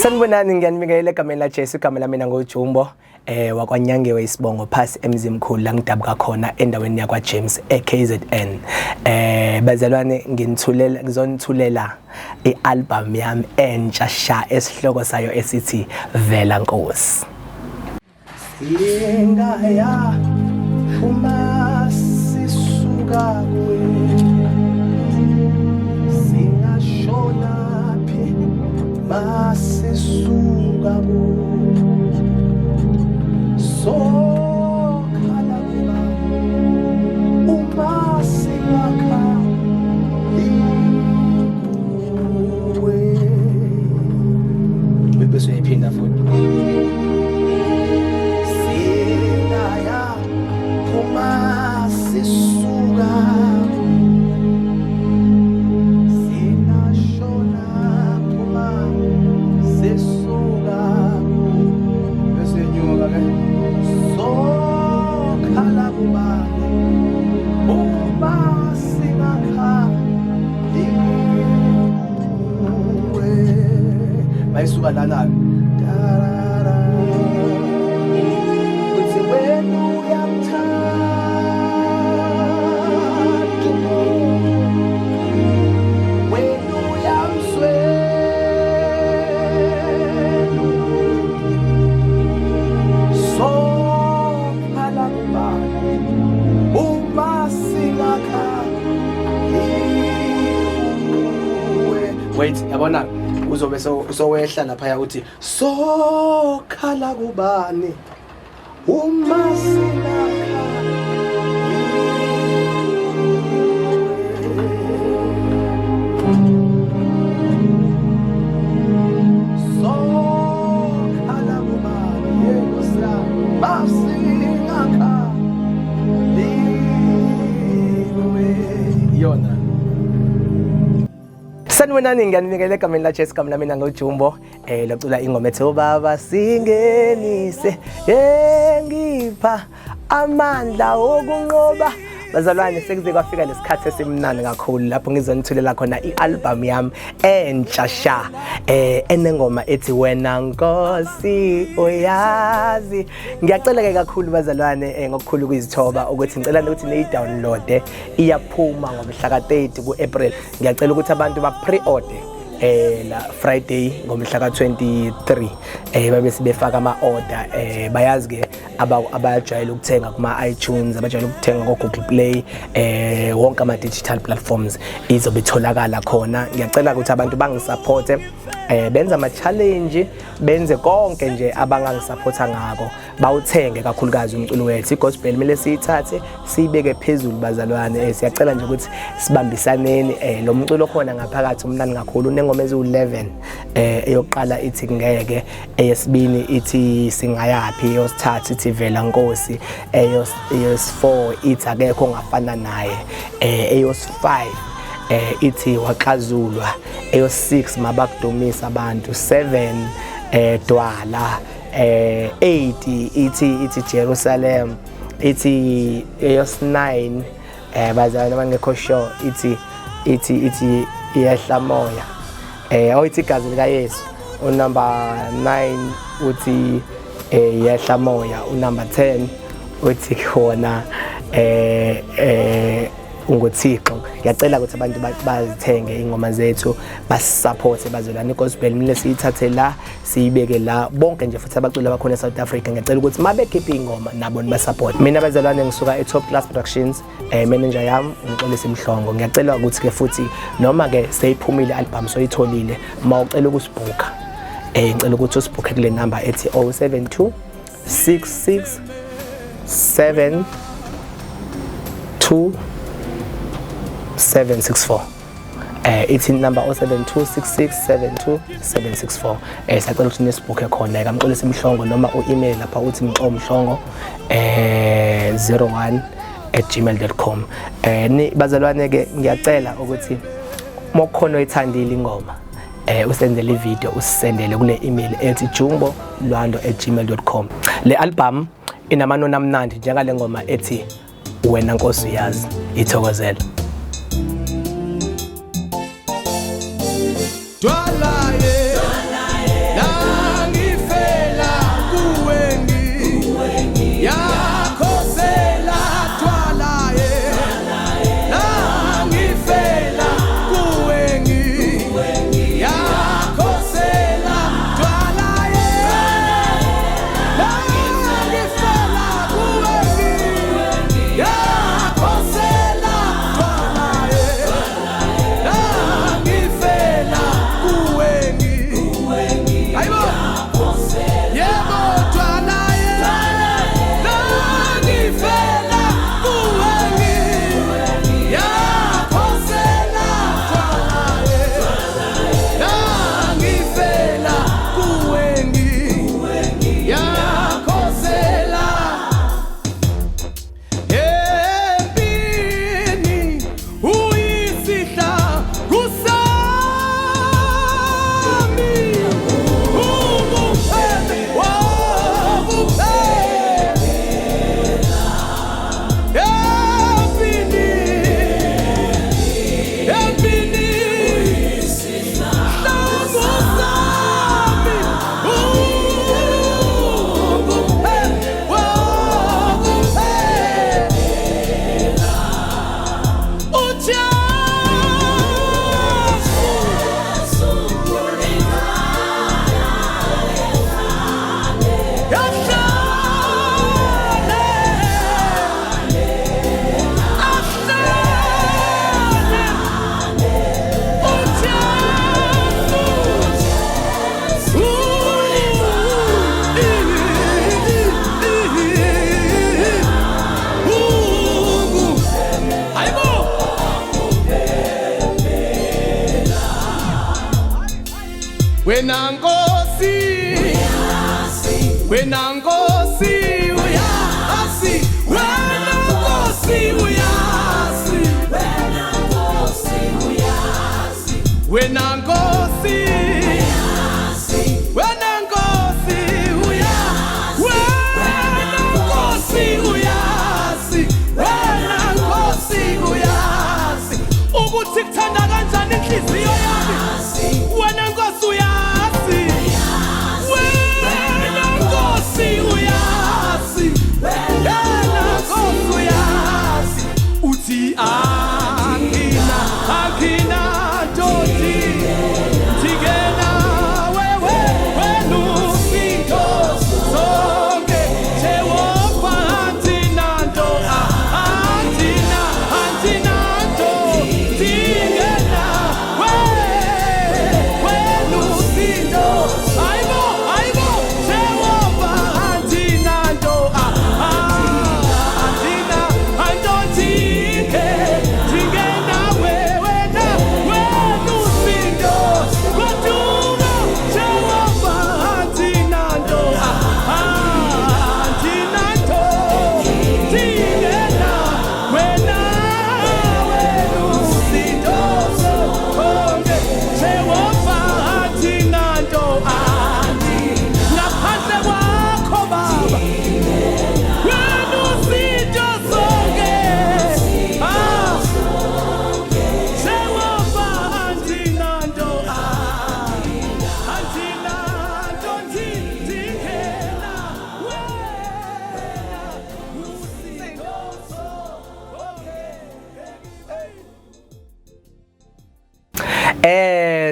Sanibonani ngiyanibingelela egameni la Jesu igama lami ngojumbo wakwanyangewe isibongo phasi emzimkhulu la ngidabuka khona endaweni yakwa James eKZN. Bazalwane ngizonithulela ialbum yami entsha sha esihloko sayo esithi Vela Nkosi. Singaya uma sisuka kuwe singashona phi masisuka kuwe so khala uma singakha kuwe bese uyaphinda futhi Maisuka lana uthi wena uyamthanda wena uyamswela so khala kubani uma singakha wait yabona uzobe sowehla lapha uthi so khala kubani uma singakha so khala kubani yesa masingakha yona. Sanibonani ngiyanibingelela egameni la Jesu igama lami ngojumbo locula ingoma ethi baba singenise ngipha amandla okunqoba. Bazalwane sekuze kwafika lesikhathi esimnandi kakhulu lapho ngizonithulela khona ialbum yami entsha sha enengoma ethi Wena Nkosi uyazi. Ngiyacela ke kakhulu bazalwane ngokukhulu kuyizithoba ukuthi ngicela ukuthi niyi-download iyaphuma ngomhla ka-30 ku-April. Ngiyacela ukuthi abantu ba-pre-order la Friday ngomhla ka-23 babe sibefaka ama-order bayazi ke abajwayele ukuthenga kuma iTunes abajwayele ukuthenga ko Google Play wonke ama digital platforms izobe itholakala khona. Ngiyacela ukuthi abantu bangisupporte benza ama challenge benze konke nje abangangisupporta ngako bawuthenge kakhulukazi umculo wethu igospel kumele siyithathe siyibeke phezulu bazalwane. Siyacela nje ukuthi sibambisaneni lo mculo khona ngaphakathi umnandi kakhulu unengoma ezu11 eyokuqala ithi ngeke, eyesibini ithi singayapi, eyosithathu ithi Vela Nkosi, eyos4 ithi akekho ongafana naye, eyos5 ithi waxazulwa, eyos6 mabakudumisa abantu, 7 dwala, 8 ithi Jerusalem, ithi eyos9 bazalwane bangekho sure ithi iyehla moya, ithi igazi lika Yesu. Unumber 9 uthi iyehla moya. Unumber 10 uthi khona unguThixo. Ngiyacela ukuthi abantu bazithenge ingoma zethu basisupport bazalwane. iGospel kumele siyithathe la siyibeke la bonke nje futhi abaculi abakhona eSouth Africa. Ngiyacela ukuthi mabekhipha ingoma nabo nibasupport. Mina bazalwane ngisuka eTop Class Productions, manager yami uMxolisi Mhlongo. Ngiyacela ukuthi ke futhi noma ke seyiphumile album soyitholile mawucela ukusibhuka ngicela ukuthi usibhuke kule number ethi 072 66 72 764. Ithi number 07266727764. Siyacela ukuthi nisibhuke khona kaMxolisi Mhlongo noma u-email lapha uthi mxomhlongo01@gmail.com. Bazalwane ke ngiyacela ukuthi mokhona oyithandile ingoma usendele ivideo usendele kule email ethi jumbo.lwando@gmail.com. Le album inamanona amnandi njengale ngoma ethi Wena Nkosi uyazi. Ithokozela. Dwala ye, Vela Nkosi uyazi, Vela Nkosi uyazi, Vela Nkosi uyazi, Vela Nkosi uyazi, Vela Nkosi uyazi, Vela Nkosi uyazi, Vela Nkosi uyazi, ukuthi kuthanda kanjani inhliziyo yami, Vela Nkosi uyazi.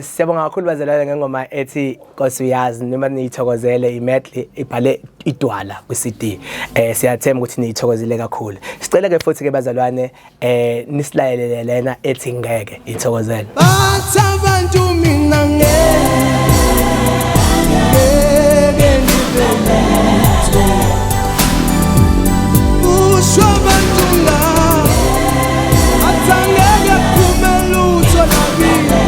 Siyabonga kakhulu bazalwane ngengoma ethi Nkosi uyazi noma niyithokozele imedley ibhale idwala kwi-CD. Siyathemba ukuthi niyithokozile kakhulu. Sicela ke futhi ke bazalwane nisilayelele lena ethi ngeke ithokozele. Bathi abantu mina ngeke ngibeletho. Usho abantu la athangeke kumele utholakile.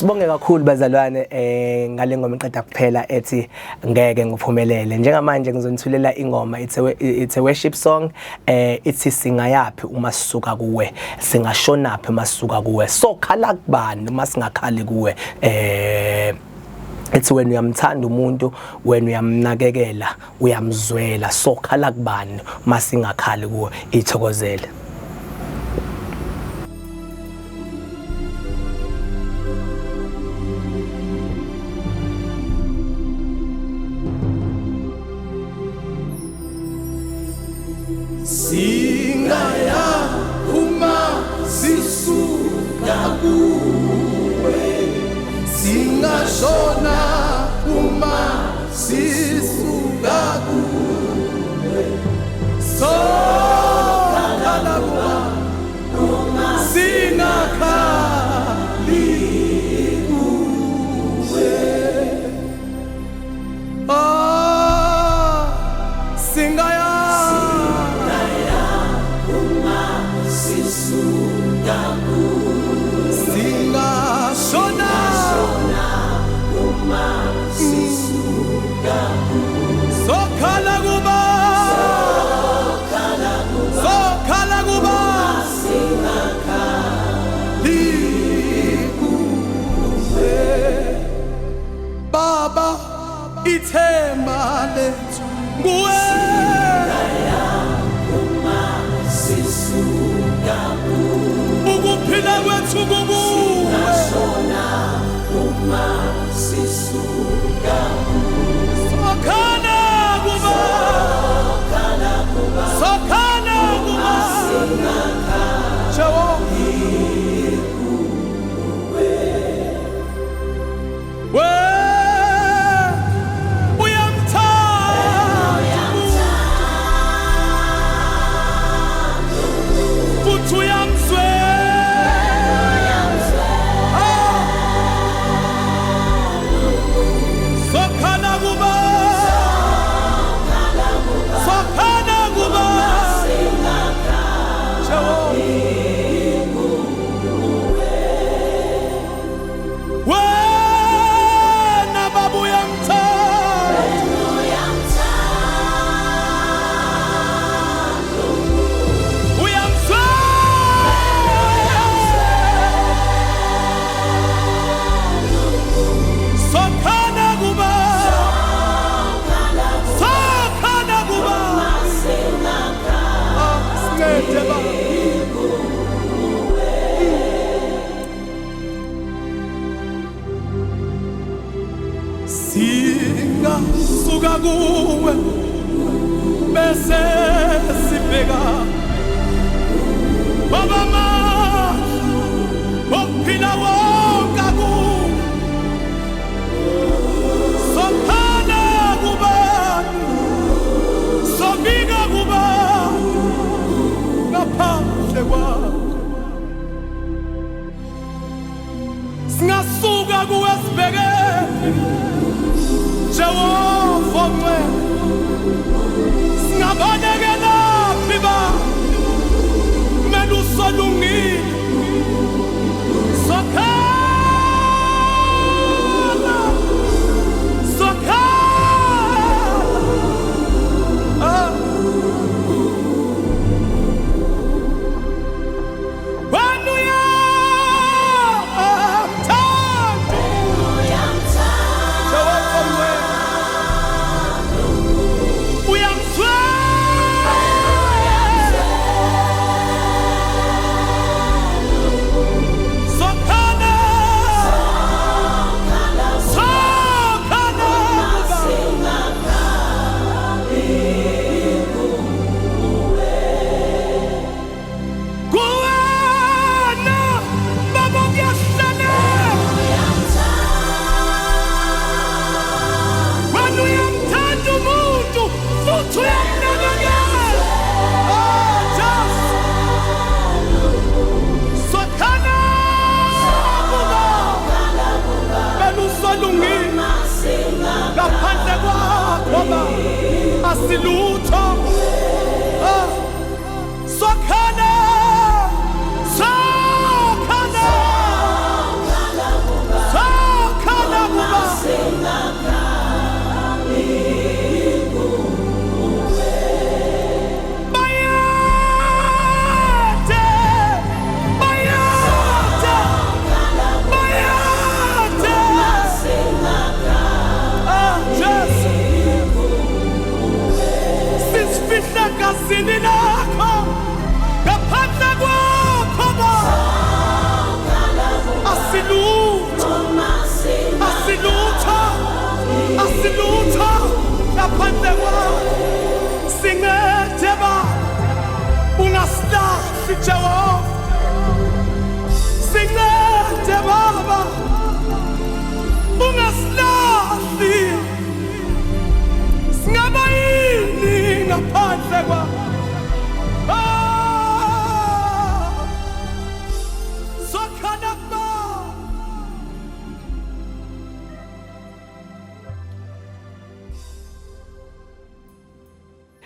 Sibonge kakhulu bazalwane ngale ngoma iqeda kuphela ethi ngeke ngiphumelele. Njengamanje ngizonithulela ingoma it's a worship song ithi singayapi uma sisuka kuwe, singashonapi uma sisuka kuwe, so khala kubani uma singakhali kuwe. Ethi wena uyamthanda umuntu, wena uyamnakekela, uyamzwela, so khala kubani uma singakhali kuwe, ithokozele. Singaya uma sisuka kuwe, singashona uma sisuka kuwe, sokhala kuwe, singakhali kuwe. Singaya Baba ithemba lethu kuwe, ukuphila kwethu kukuwe, sokhana kuba, sokhana kuba, singasuka kuwe bese sibheka Baba ma ukuphila wonke kuwe, sokhana kubani, sobika kubani ngaphandle kwakho. Singasuka kuwe sibheke Jehova ngcwele, singabanekela phiba kumele usolungile, sokhala, sokhala, wena uyamthanda, nathi Jehova sincede baba ungasilahli singaba yini ngaphandle kwa sokhana ba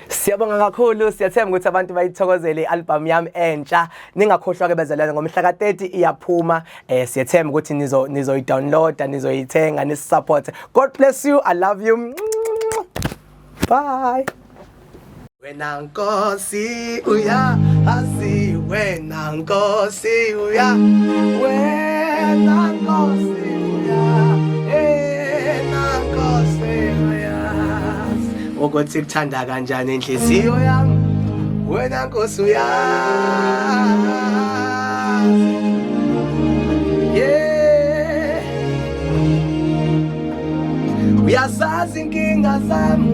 Siyabonga kakhulu siyathemba ukuthi abantu bayithokozele i-album yami entsha ningakhohlwa ke bezalwane ngomhla ka-30 iyaphuma siyathemba ukuthi nizoyi-downloada nizoyithenga nisi-support. God bless you, I love you, bye. Wena Nkosi uya asi wena Nkosi uya wena Nkosi uya Nkosi uya ukuthi kuthanda kanjani inhliziyo yami wena Nkosi uya uyazazi inkinga zami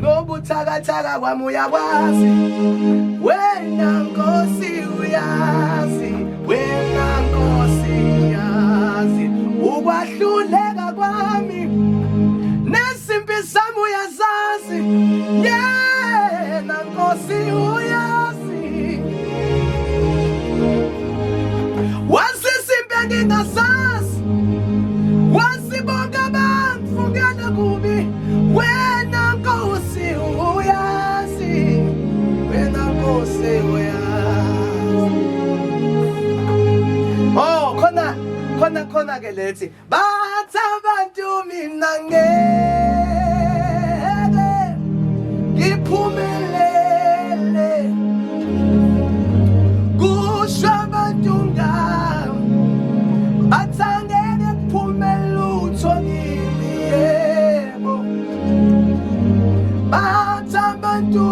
nobuthakathaka kwami uyakwazi wena Nkosi uyazi wena Nkosi uyazi ukwahluleka kwami nesimpi sami uyazazi yena Nkosi uyazi wasisimpi engingasazi wasibonga abantu ngana kubi wena Nkosi uyazi wena Nkosi uyazi oh khona ke lethi bathi abantu mina ngeke ngiphumelele kusho abantu ngami bathi angeke kuphumele utho kimi yebo bathi abantu